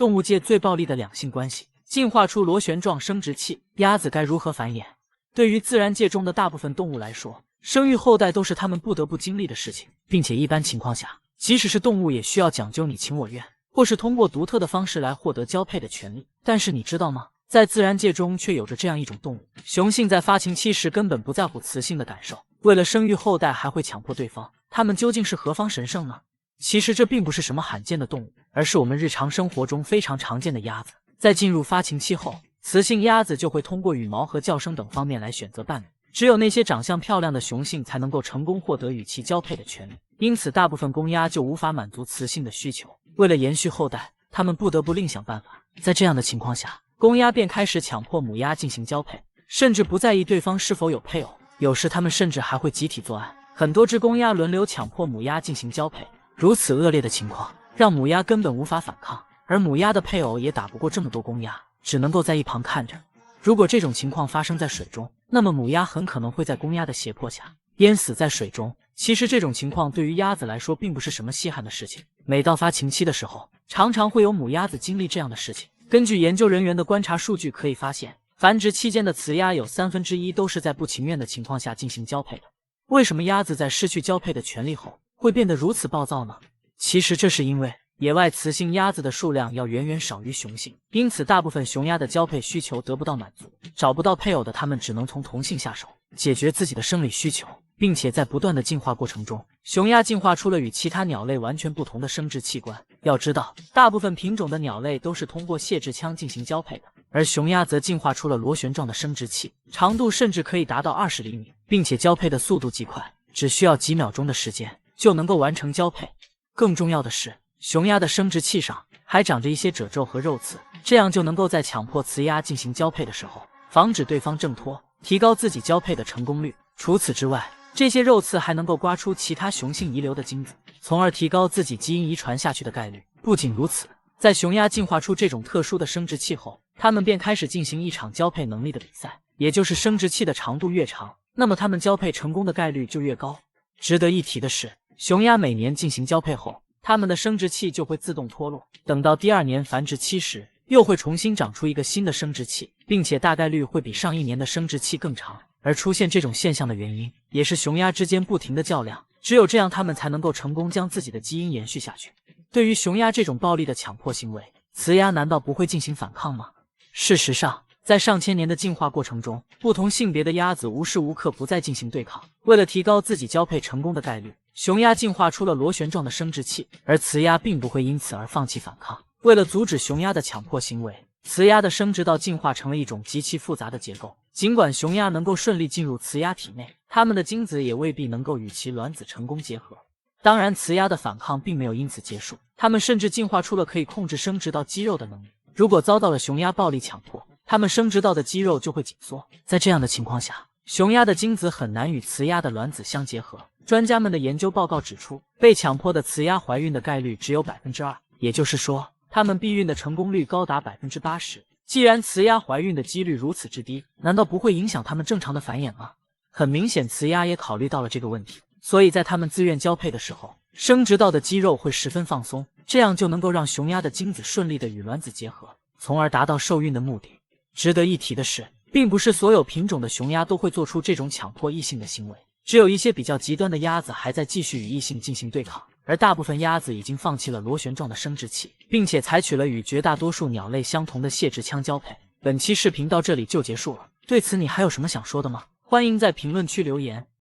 动物界最暴力的两性关系，进化出螺旋状生殖器，鸭子该如何繁衍？对于自然界中的大部分动物来说，生育后代都是它们不得不经历的事情，并且一般情况下，即使是动物也需要讲究你情我愿，或是通过独特的方式来获得交配的权利。但是你知道吗？在自然界中却有着这样一种动物，雄性在发情期时根本不在乎雌性的感受，为了生育后代还会强迫对方，它们究竟是何方神圣呢？其实这并不是什么罕见的动物，而是我们日常生活中非常常见的鸭子。在进入发情期后，雌性鸭子就会通过羽毛和叫声等方面来选择伴侣，只有那些长相漂亮的雄性才能够成功获得与其交配的权利，因此大部分公鸭就无法满足雌性的需求，为了延续后代，它们不得不另想办法。在这样的情况下，公鸭便开始强迫母鸭进行交配，甚至不在意对方是否有配偶，有时它们甚至还会集体作案。很多只公鸭轮流强迫母鸭进行交配，如此恶劣的情况让母鸭根本无法反抗，而母鸭的配偶也打不过这么多公鸭，只能够在一旁看着。如果这种情况发生在水中，那么母鸭很可能会在公鸭的胁迫下淹死在水中。其实这种情况对于鸭子来说并不是什么稀罕的事情，每到发情期的时候，常常会有母鸭子经历这样的事情。根据研究人员的观察数据可以发现，繁殖期间的雌鸭有1/3都是在不情愿的情况下进行交配的。为什么鸭子在失去交配的权利后会变得如此暴躁呢？其实这是因为野外雌性鸭子的数量要远远少于雄性，因此大部分雄鸭的交配需求得不到满足，找不到配偶的它们只能从同性下手，解决自己的生理需求，并且在不断的进化过程中，雄鸭进化出了与其他鸟类完全不同的生殖器官。要知道，大部分品种的鸟类都是通过泄殖腔进行交配的，而雄鸭则进化出了螺旋状的生殖器，长度甚至可以达到20厘米，并且交配的速度极快，只需要几秒钟的时间就能够完成交配。更重要的是，雄鸭的生殖器上还长着一些褶皱和肉刺，这样就能够在强迫雌鸭进行交配的时候，防止对方挣脱，提高自己交配的成功率。除此之外，这些肉刺还能够刮出其他雄性遗留的精子，从而提高自己基因遗传下去的概率。不仅如此，在雄鸭进化出这种特殊的生殖器后，它们便开始进行一场交配能力的比赛，也就是生殖器的长度越长，那么它们交配成功的概率就越高。值得一提的是，雄鸭每年进行交配后，它们的生殖器就会自动脱落，等到第2年繁殖期时，又会重新长出一个新的生殖器，并且大概率会比上一年的生殖器更长。而出现这种现象的原因，也是雄鸭之间不停的较量，只有这样它们才能够成功将自己的基因延续下去。对于雄鸭这种暴力的强迫行为，雌鸭难道不会进行反抗吗？事实上，在上千年的进化过程中，不同性别的鸭子无时无刻不在进行对抗。为了提高自己交配成功的概率，雄鸭进化出了螺旋状的生殖器，而雌鸭并不会因此而放弃反抗。为了阻止雄鸭的强迫行为，雌鸭的生殖道进化成了一种极其复杂的结构。尽管雄鸭能够顺利进入雌鸭体内，它们的精子也未必能够与其卵子成功结合。当然，雌鸭的反抗并没有因此结束，它们甚至进化出了可以控制生殖道肌肉的能力。如果遭到了雄鸭暴力强迫，它们生殖道的肌肉就会紧缩。在这样的情况下，雄鸭的精子很难与雌鸭的卵子相结合。专家们的研究报告指出，被强迫的雌鸭怀孕的概率只有2%，也就是说，它们避孕的成功率高达80%。既然雌鸭怀孕的几率如此之低，难道不会影响它们正常的繁衍吗？很明显，雌鸭也考虑到了这个问题，所以在它们自愿交配的时候，生殖道的肌肉会十分放松，这样就能够让雄鸭的精子顺利的与卵子结合，从而达到受孕的目的。值得一提的是，并不是所有品种的雄鸭都会做出这种强迫异性的行为，只有一些比较极端的鸭子还在继续与异性进行对抗，而大部分鸭子已经放弃了螺旋状的生殖器，并且采取了与绝大多数鸟类相同的泄殖腔交配。本期视频到这里就结束了，对此你还有什么想说的吗？欢迎在评论区留言。